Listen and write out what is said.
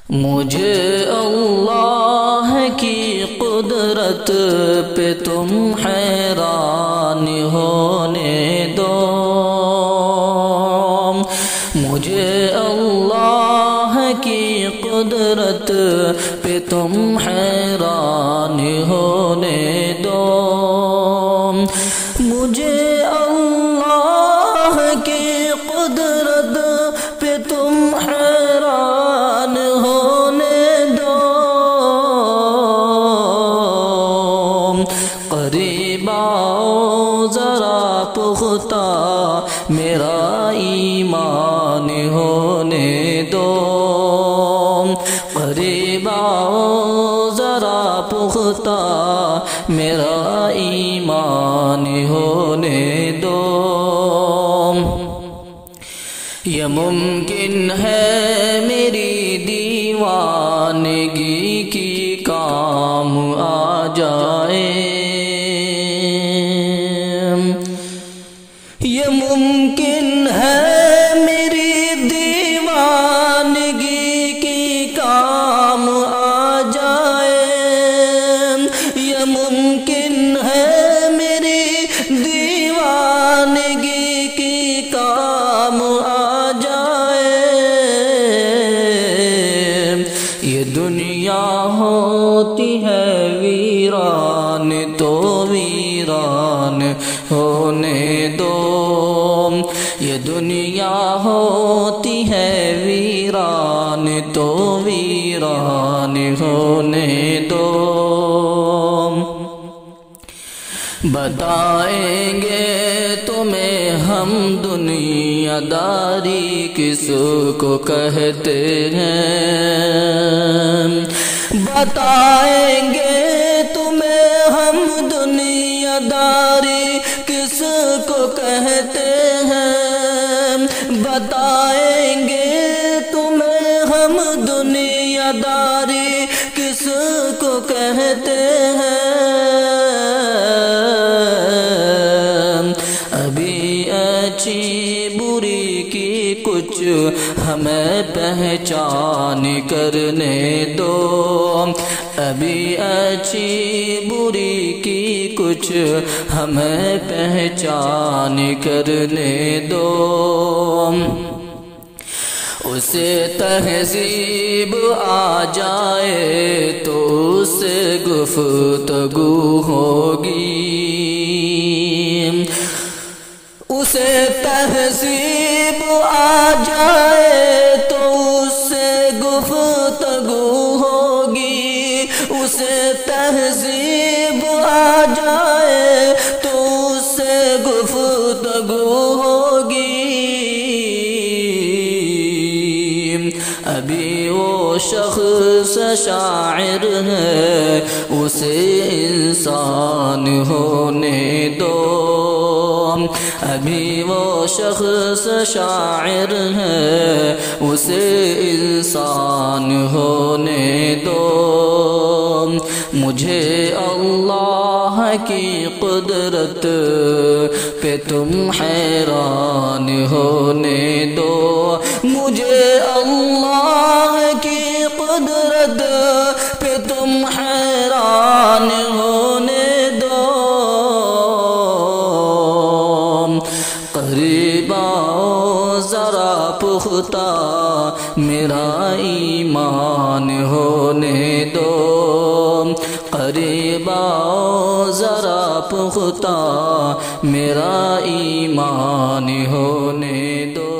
مجھے اللہ کی قدرت پہ تم حیران ہونے دو، مجھے اللہ کی قدرت پہ تم حیران ہونے دو، مجھے اللہ کی قدرت پہ تم حیران ہونے دو، قریب آؤ ذرا پختہ میرا ایمان ہونے دو، قریب آؤ ذرا پختہ میرا ایمان ہونے دو، یہ ممکن ہے میری دیوانگی کی کام آ جائے، یہ ممکن ہے میری دیوانگی کی کام آ جائے، یہ ممکن ہے میری دیوانگی کی کام آ جائے، یہ دنیا ہوتی ہے ویران تو ویران ہونے دو، یہ دنیا ہوتی ہے ویران تو ویران ہونے دو، بتائیں گے تمہیں ہم دنیا داری کس کو کہتے ہیں، بتائیں گے تمہیں ہم دنیا داری کس کو کہتے ہیں، بتائیں گے تمہیں ہم دنیا داری کس کو کہتے ہیں، ابھی اچھی بری کی کچھ ہمیں پہچان کرنے دو، ابھی اچھی بری کی کچھ ہمیں پہچان کرنے دو، اسے تہذیب آ جائے تو اس سے گفتگو ہوگی، اسے تہذیب آ جائے تو اس سے گفتگو ہوگی، اسے تہذیب آ جائے تو اس سے گفتگو ہوگی، ابھی وہ شخص شاعر ہے اسے انسان ہونے دو، ابھی وہ شخص شاعر ہے اسے انسان ہونے دو، مجھے اللہ کی قدرت پہ تم حیران ہونے دو، مجھے اللہ کی قدرت پہ تم حیران ہونے دو، قریب آؤ ذرا پختہ میرا ایمان ہونے دو، قریب آؤ ذرا پختہ میرا ایمان ہونے دو۔